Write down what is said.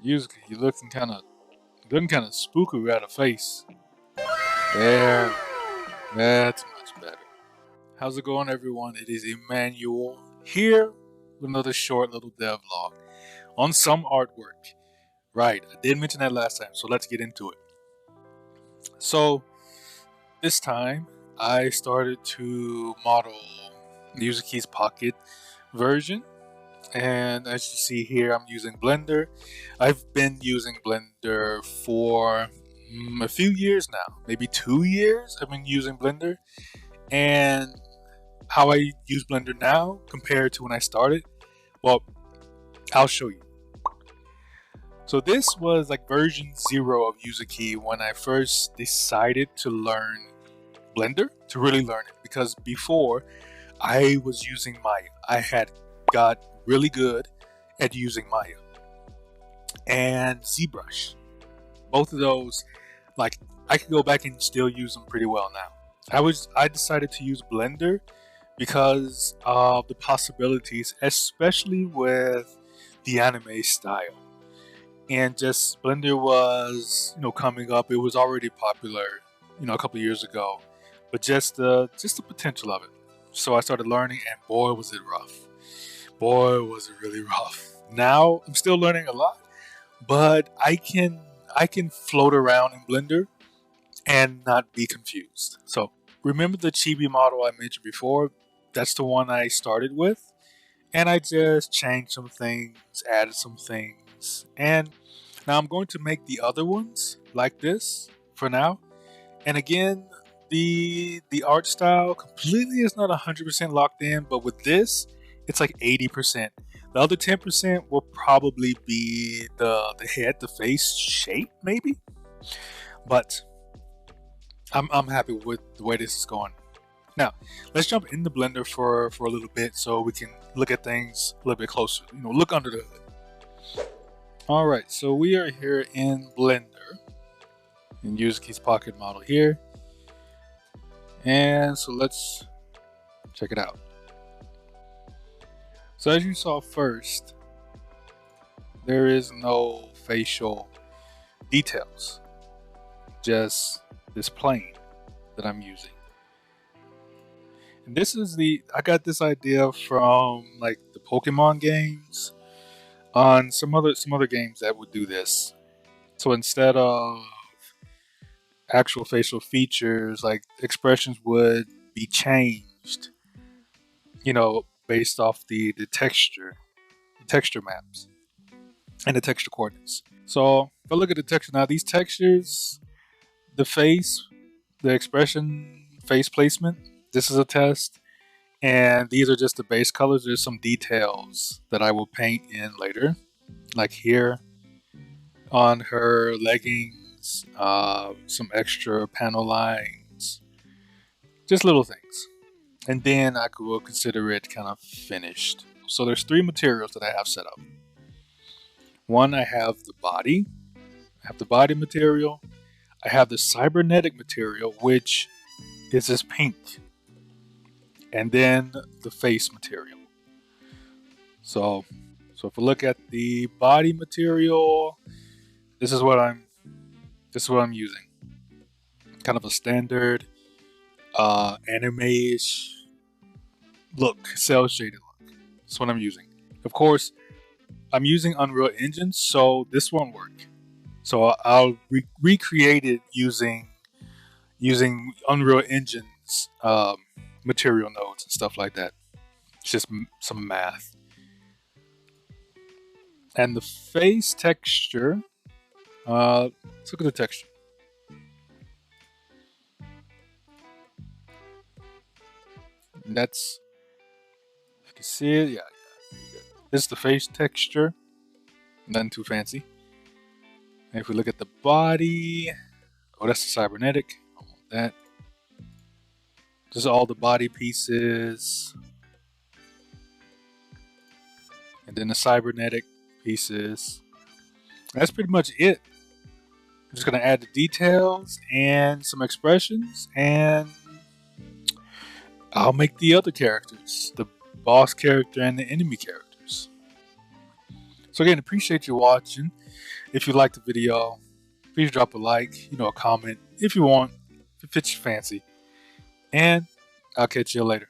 Yuzuki, looking kind of spooky without a face. There, that's much better. How's it going, everyone? It is Emmanuel here with another short little devlog on some artwork. Right, I did mention that last time, so let's get into it. So this time, I started to model Yuzuki's pocket version. And as you see here, I'm using Blender. I've been using Blender for a few years now, maybe 2 years. I've been using Blender, and how I use Blender now compared to when I started, well, I'll show you. So this was like version 0 of Yuzuki when I first decided to learn Blender, to really learn it, because before I was using Maya. I had got really good at using Maya and ZBrush. Both of those, like, I could go back and still use them pretty well now. I decided to use Blender because of the possibilities, especially with the anime style. And just Blender was, coming up. It was already popular, a couple years ago, but just the potential of it. So I started learning, and boy, was it rough. Boy, was it really rough. Now I'm still learning a lot, but I can float around in Blender and not be confused. So remember the Chibi model I mentioned before? That's the one I started with, and I just changed some things, added some things, and now I'm going to make the other ones like this for now. And again, the art style completely is not 100% locked in, but with this, it's like 80%. The other 10% will probably be the head, the face shape, maybe. But I'm happy with the way this is going. Now, let's jump in the Blender for a little bit so we can look at things a little bit closer. Look under the hood. All right, so we are here in Blender, in Yuzuki's pocket model here. And so let's check it out. So as you saw first, there is no facial details, just this plane that I'm using. And this is I got this idea from like the Pokemon games, on some other games that would do this. So instead of actual facial features, like expressions would be changed, based off the texture maps and the texture coordinates. So if I look at the texture now, these textures, the face, the expression, face placement, this is a test. And these are just the base colors. There's some details that I will paint in later, like here on her leggings, some extra panel lines, just little things. And then I will consider it kind of finished. So there's 3 materials that I have set up. One, I have the body. I have the body material. I have the cybernetic material, which is this pink. And then the face material. So if we look at the body material, this is what I'm using. Kind of a standard anime-ish look, cell shaded look. That's what I'm using. Of course, I'm using Unreal Engine, so this won't work. So I'll recreate it using Unreal Engine's material nodes and stuff like that. It's just some math. And the face texture, let's look at the texture. And that's, if you can see it, yeah. This is the face texture. Nothing too fancy. And if we look at the body, oh, that's the cybernetic. I don't want that. Just all the body pieces. And then the cybernetic pieces. That's pretty much it. I'm just going to add the details and some expressions, and I'll make the other characters, the boss character and the enemy characters. So again, appreciate you watching. If you liked the video, please drop a like, a comment if you want, if it fits your fancy. And I'll catch you later.